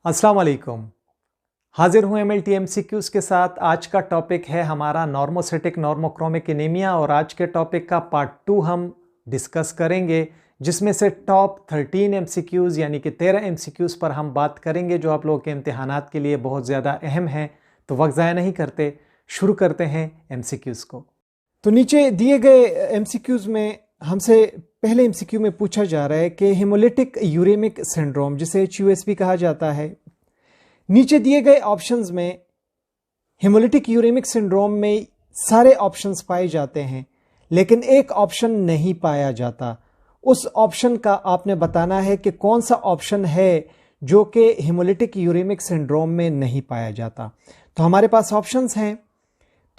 अस्सलाम वालेकुम। हाजिर हूँ एमएलटी एमसीक्यूज़ के साथ। आज का टॉपिक है हमारा नॉर्मोसिटिक नॉर्मोक्रोमिक एनीमिया और आज के टॉपिक का पार्ट 2 हम डिस्कस करेंगे, जिसमें से टॉप 13 एमसीक्यूज़ यानी कि 13 एमसीक्यूज़ पर हम बात करेंगे जो आप लोगों के इम्तिहानात के लिए बहुत ज़्यादा अहम हैं। तो वक्त ज़ाया नहीं करते, शुरू करते हैं एमसीक्यूज़ को। तो नीचे दिए गए एमसीक्यूज़ में हमसे पहले एमसीक्यू में पूछा जा रहा है कि हेमोलिटिक यूरेमिक सिंड्रोम, जिसे HUSP कहा जाता है, नीचे दिए गए ऑप्शंस में हेमोलिटिक यूरेमिक सिंड्रोम में सारे ऑप्शंस पाए जाते हैं, लेकिन एक ऑप्शन नहीं पाया जाता। उस ऑप्शन का आपने बताना है कि कौन सा ऑप्शन है जो कि हेमोलिटिक यूरेमिक सिंड्रोम में नहीं पाया जाता। तो हमारे पास ऑप्शंस हैं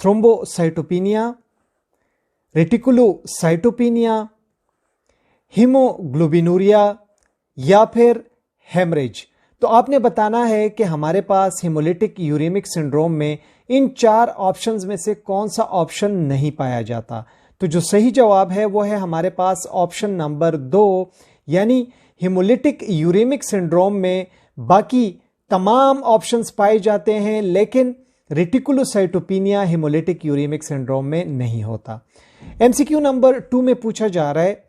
थ्रोम्बोसाइटोपिनिया, रेटिकुलोसाइटोपिनिया, हीमोग्लोबिनूरिया या फिर हेमरेज। तो आपने बताना है कि हमारे पास हेमोलिटिक यूरेमिक सिंड्रोम में इन चार ऑप्शंस में से कौन सा ऑप्शन नहीं पाया जाता। तो जो सही जवाब है वो है हमारे पास ऑप्शन नंबर 2, यानी हेमोलिटिक यूरेमिक सिंड्रोम में बाकी तमाम ऑप्शंस पाए जाते हैं, लेकिन रेटिकुलोसाइटोपिनिया हेमोलिटिक यूरेमिक सिंड्रोम में नहीं होता। एमसीक्यू नंबर 2 में पूछा जा रहा है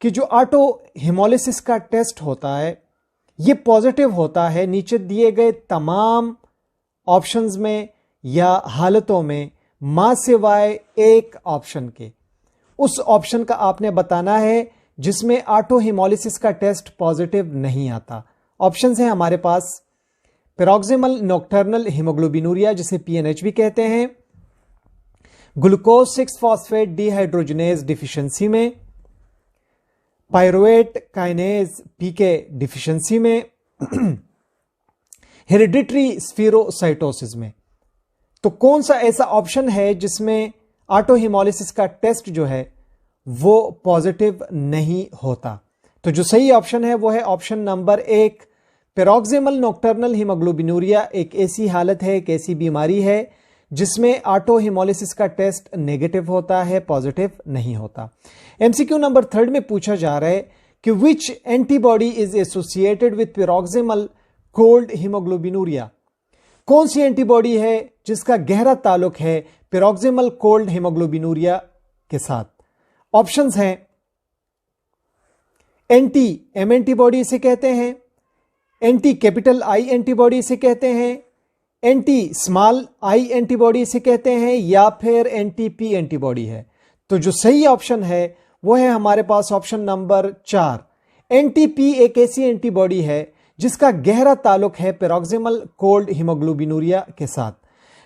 कि जो ऑटो हेमोलिसिस का टेस्ट होता है ये पॉजिटिव होता है नीचे दिए गए तमाम ऑप्शंस में या हालतों में मां सिवाय एक ऑप्शन के। उस ऑप्शन का आपने बताना है जिसमें ऑटो हेमोलिसिस का टेस्ट पॉजिटिव नहीं आता। ऑप्शंस हैं हमारे पास पैरोक्सिमल नॉकटर्नल हीमोग्लोबिनूरिया, जिसे PNH भी कहते हैं, ग्लूकोज 6 फॉस्फेट डिहाइड्रोजनेज डिफिशिएंसी में, पायरुवेट काइनेज PK डिफिशिएंसी में, हेरिडिटरी स्फीरोसाइटोसिस में। तो कौन सा ऐसा ऑप्शन है जिसमें ऑटो हेमोलिसिस का टेस्ट जो है वो पॉजिटिव नहीं होता? तो जो सही ऑप्शन है वो है option number 1, paroxysmal nocturnal haemoglobinuria. एक ऐसी हालत है, एक ऐसी बीमारी है जिसमें ऑटो हेमोलिसिस का टेस्ट नेगेटिव होता है, पॉजिटिव नहीं होता। एमसीक्यू नंबर 3 में पूछा जा रहा है कि which antibody is associated with paroxysmal cold haemoglobinuria. कौन सी एंटीबॉडी है जिसका गहरा ताल्लुक है पैरोक्सिमल कोल्ड हीमोग्लोबिनूरिया के साथ? ऑप्शंस हैं एंटी M एंटीबॉडी इसे कहते हैं, एंटी कैपिटल I एंटीबॉडी इसे कहते हैं, एंटी स्मॉल I एंटीबॉडी इसे कहते हैं, या फिर एंटी P एंटीबॉडी है। तो जो सही ऑप्शन है वो है हमारे पास ऑप्शन नंबर 4। एंटी P एक ऐसी एंटीबॉडी है जिसका गहरा ताल्लुक है पैरोक्सिमल कोल्ड हीमोग्लोबिनूरिया के साथ।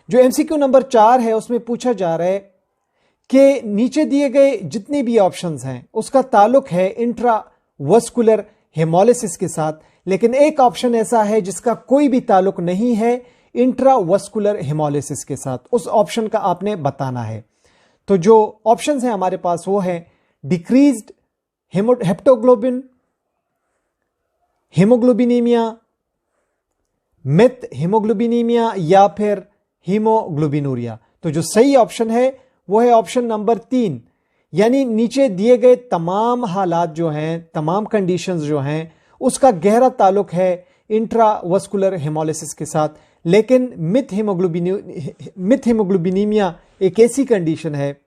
जो एमसीक्यू नंबर 4 है उसमें पूछा जा रहा है कि नीचे दिए गए जितने भी ऑप्शंस हैं उसका ताल्लुक है इंट्रावस्कुलर हेमोलिसिस के साथ, लेकिन एक ऑप्शन ऐसा है जिसका कोई भी ताल्लुक नहीं है इंट्रावस्कुलर हेमोलिसिस के साथ। उस ऑप्शन का आपने बताना है। तो जो ऑप्शंस हैं हमारे पास वो है डिक्रीज्ड हेप्टोग्लोबिन, हीमोग्लोबिनीमिया, मेथ हीमोग्लोबिनीमिया या फिर हीमोग्लोबिनूरिया। तो जो सही ऑप्शन है वो है ऑप्शन नंबर 3, यानी नीचे दिए गए तमाम हालात जो हैं, तमाम कंडीशंस जो हैं, उसका गहरा ताल्लुक है इंट्रावस्कुलर हेमोलिसिस के साथ, लेकिन मिथ हीमोग्लोबिनीमिया एक ऐसी कंडीशन है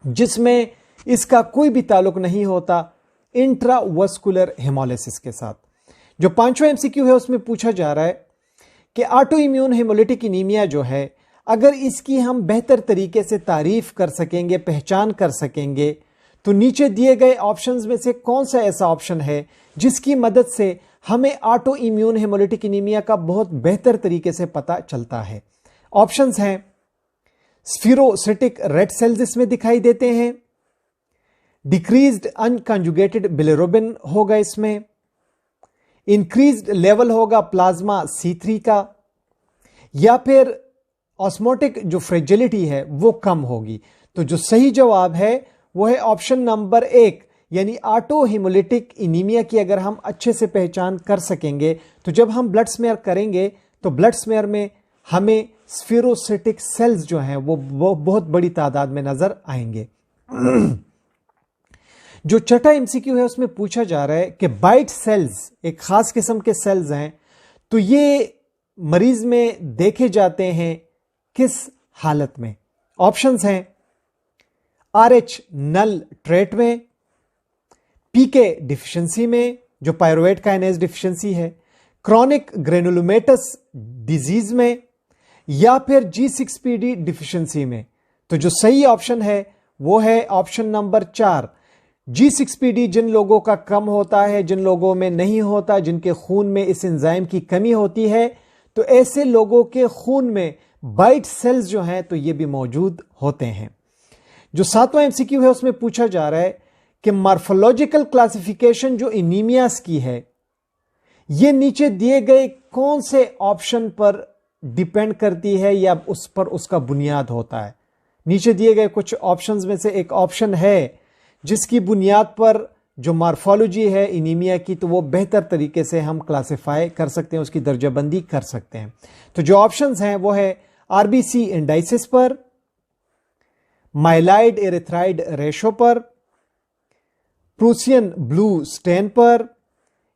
जिसमें इसका कोई भी ताल्लुक नहीं होता इंट्रावस्कुलर हेमोलिसिस के साथ। जो 5वां एमसीक्यू है उसमें पूछा जा रहा है कि ऑटो इम्यून हेमोलिटिक एनीमिया जो है, अगर इसकी हम बेहतर तरीके से तारीफ कर सकेंगे, पहचान कर सकेंगे, तो नीचे दिए गए ऑप्शंस में से कौन सा ऐसा ऑप्शन है जिसकी मदद से हमें ऑटो इम्यून हेमोलिटिक एनीमिया का बहुत बेहतर तरीके से पता चलता है? ऑप्शंस हैं स्फीरोसिटिक रेड सेल्स इसमें दिखाई देते हैं, डिक्रीज्ड अनकंजुगेटेड बिलिरुबिन होगा इसमें, इंक्रीज्ड लेवल होगा प्लाज्मा C3 का, या फिर ऑस्मोटिक जो फ्रेजिलिटी है वो कम होगी। तो जो सही जवाब है वो है ऑप्शन नंबर 1, यानी ऑटो हेमोलिटिक एनीमिया की अगर हम अच्छे से पहचान कर सकेंगे तो जब हम ब्लड स्मेयर करेंगे तो ब्लड स्मेयर में हमें स्फीरोसिटिक सेल्स जो हैं वो बहुत बड़ी तादाद में नजर आएंगे। जो छठा एमसीक्यू है उसमें पूछा जा रहा है कि बाइट सेल्स एक खास किस्म के सेल्स हैं, तो ये मरीज में देखे जाते हैं किस हालत में? ऑप्शंस हैं RH नल ट्रेट में, PK डिफिशिएंसी में जो पायरुवेट काइनेज डिफिशिएंसी है, क्रॉनिक ग्रेनुलोमेटस डिजीज में, या फिर G6PD डिफिशिएंसी में। तो जो सही ऑप्शन है वो है ऑप्शन नंबर 4। G6PD जिन लोगों का कम होता है, जिन लोगों में नहीं होता, जिनके खून में इस एंजाइम की कमी होती है, तो ऐसे लोगों के खून में वाइट सेल्स जो हैं तो ये भी मौजूद होते हैं। जो 7वां MCQ है उसमें पूछा जा रहा है कि मॉर्फोलॉजिकल क्लासिफिकेशन जो एनीमियास की है, ये नीचे दिए गए कौन से ऑप्शन पर डिपेंड करती है या उस पर उसका बुनियाद होता है? नीचे दिए गए कुछ ऑप्शंस में से एक ऑप्शन है जिसकी बुनियाद पर जो मॉर्फोलॉजी है एनीमिया की, तो वो बेहतर तरीके से हम क्लासिफाई कर सकते हैं, उसकी दर्जाबंदी कर सकते हैं। तो जो ऑप्शंस हैं वो है RBC इंडाइसिस पर, माइलाइड एरिथ्राइड रेशो पर, प्रूसियन ब्लू स्टेन पर,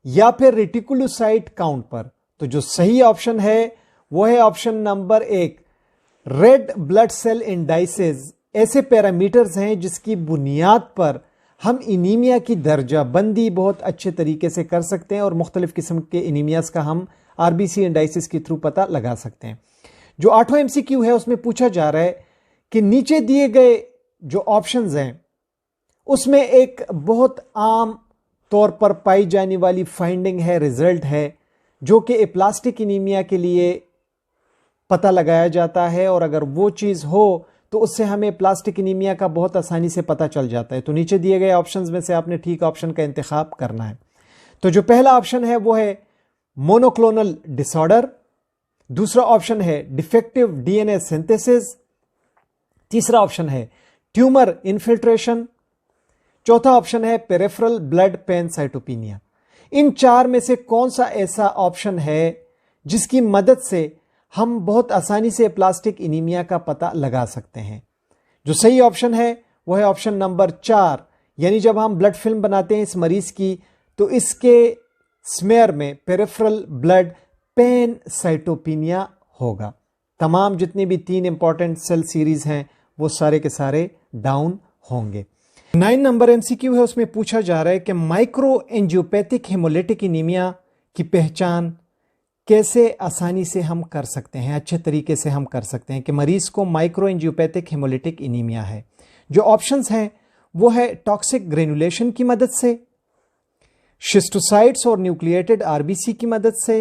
या फिर रेटिकुलोसाइट काउंट पर। तो जो सही ऑप्शन है वो है option number 1। Red blood cell indices ऐसे पैरामीटर्स हैं जिसकी बुनियाद पर हम एनीमिया की दर्जाबंदी बहुत अच्छे तरीके से कर सकते हैं और मुख्तलिफ किस्म के एनीमियास का हम RBC इंडाइसिस के थ्रू पता लगा सकते हैं। जो 8वां MCQ है उसमें पूछा जा रहा है कि नीचे दिए गए जो ऑप्शंस हैं उसमें एक बहुत आम तौर पर पाई जाने वाली फाइंडिंग है, रिजल्ट है, जो कि एप्लास्टिक एनीमिया के लिए पता लगाया जाता है, और अगर वो चीज हो तो उससे हमें प्लास्टिक एनीमिया का बहुत आसानी से पता चल जाता है। तो नीचे दिए गए ऑप्शंस में से आपने ठीक ऑप्शन का इंतखाब करना है। तो जो पहला ऑप्शन है वो है मोनोक्लोनल डिसऑर्डर, दूसरा ऑप्शन है डिफेक्टिव DNA सिंथेसिस, तीसरा ऑप्शन है ट्यूमर इन्फिल्ट्रेशन, चौथा ऑप्शन है पेरिफेरल ब्लड पैनसाइटोपिनिया। इन चार में से कौन सा ऐसा ऑप्शन है जिसकी मदद से हम बहुत आसानी से प्लास्टिक एनीमिया का पता लगा सकते हैं? जो सही ऑप्शन है वो है ऑप्शन नंबर 4। यानी जब हम ब्लड फिल्म बनाते हैं इस मरीज की, तो इसके स्मेयर में पेरिफेरल ब्लड पैनसाइटोपिनिया होगा। तमाम जितनी भी 3 इंपॉर्टेंट सेल सीरीज हैं वो सारे के सारे डाउन होंगे। 9 नंबर MCQ है उसमें पूछा जा रहा है कि माइक्रो एंजियोपैथिक हेमोलिटिक एनीमिया की पहचान कैसे आसानी से हम कर सकते हैं, अच्छे तरीके से हम कर सकते हैं कि मरीज को माइक्रो एंजियोपैथिक हेमोलिटिक एनीमिया है। जो ऑप्शंस हैं वो है टॉक्सिक ग्रेनुलेशन की मदद से, शिस्टोसाइट्स और न्यूक्लिएटेड RBC की मदद से,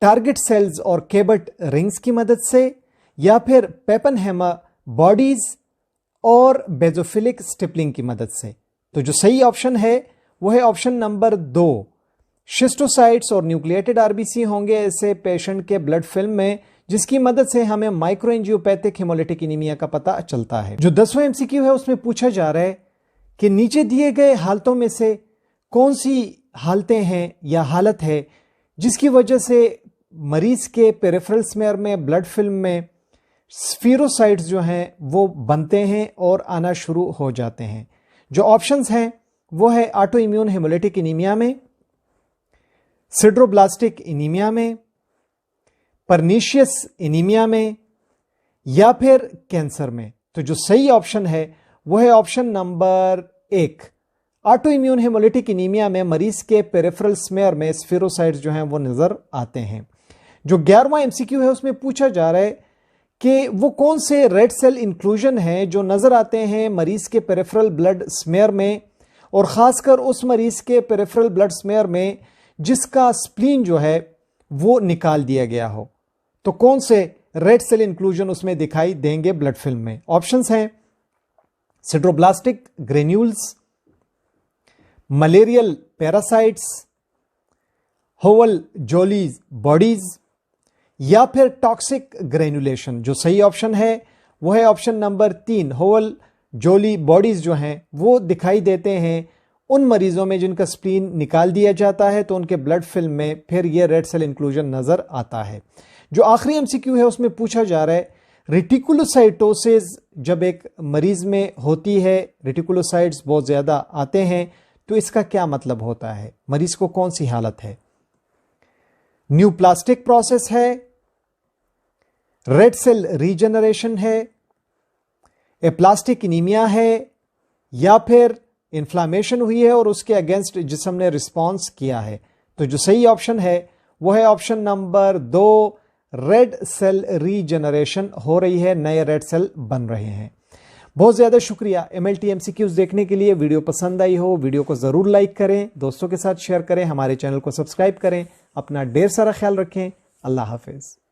टारगेट सेल्स और केबट रिंग्स की मदद से, या फिर पेपनहेमा बॉडीज और बेजोफिलिक स्टिपलिंग की मदद से। तो जो सही ऑप्शन है वो है ऑप्शन नंबर 2। शिस्टोसाइट्स और न्यूक्लिएटेड RBC होंगे ऐसे पेशेंट के ब्लड फिल्म में जिसकी मदद से हमें माइक्रो एंजियोपैथिक हेमोलिटिक एनीमिया का पता चलता है। जो 10वां MCQ है उसमें पूछा जा रहा है कि नीचे दिए गए हालतों में से कौन सी हालतें हैं या हालत है जिसकी वजह से मरीज के पेरिफेरल स्मेयर में ब्लड फिल्म में स्फीरोसाइट्स जो हैं वो बनते हैं और आना शुरू हो जाते हैं। जो ऑप्शंस हैं वो है ऑटो इम्यून हेमोलिटिक एनीमिया में, सिड्रोब्लास्टिक एनीमिया में, परनीशियस एनीमिया में, या फिर कैंसर में। तो जो सही ऑप्शन है वो है option number 1। Auto immune haemolytic anaemia में मरीज के पेरिफेरल स्मेयर में स्फीरोसाइट्स जो हैं वो नजर आते हैं। जो 11वां MCQ है उसमें पूछा जा रहा है कि वो कौन से रेड सेल इंक्लूजन हैं जो नजर आते हैं मरीज के पेरिफेरल ब्लड स्मेयर में, और खासकर उस मरीज के पेरिफेरल ब्लड स्मेयर में जिसका स्प्लीन जो है वो निकाल दिया गया हो। तो कौन से रेड सेल इंक्लूजन उसमें दिखाई देंगे ब्लड फिल्म में? ऑप्शंस हैं सिड्रोब्लास्टिक ग्रेन्यूल्स, मलेरियल पैरासाइट्स, होवल जोलीज बॉडीज, या फिर टॉक्सिक ग्रेनुलेशन। जो सही ऑप्शन है वो है ऑप्शन नंबर 3। होवल जोली बॉडीज जो हैं वो दिखाई देते हैं उन मरीजों में जिनका स्प्लीन निकाल दिया जाता है, तो उनके ब्लड फिल्म में फिर ये रेड सेल इंक्लूजन नजर आता है। जो आखिरी MCQ है उसमें पूछा जा रहा है रेटिकुलोसाइटोसिस जब एक मरीज में होती है, रेटिकुलोसाइट्स बहुत ज्यादा आते हैं, तो इसका क्या मतलब होता है, मरीज को कौन सी हालत है? न्यू प्लास्टिक प्रोसेस है, रेड सेल रीजनरेशन है, प्लास्टिक इनीमिया है, या फिर इन्फ्लामेशन हुई है और उसके अगेंस्ट जिस्म ने रिस्पॉन्स किया है। तो जो सही ऑप्शन है वो है option number 2, red cell regeneration हो रही है, नए रेड सेल बन रहे हैं। बहुत ज्यादा शुक्रिया MLT MCQs देखने के लिए। वीडियो पसंद आई हो वीडियो को जरूर लाइक करें, दोस्तों के साथ शेयर करें, हमारे चैनल को सब्सक्राइब करें। अपना ढेर सारा ख्याल रखें। अल्लाह हाफिज।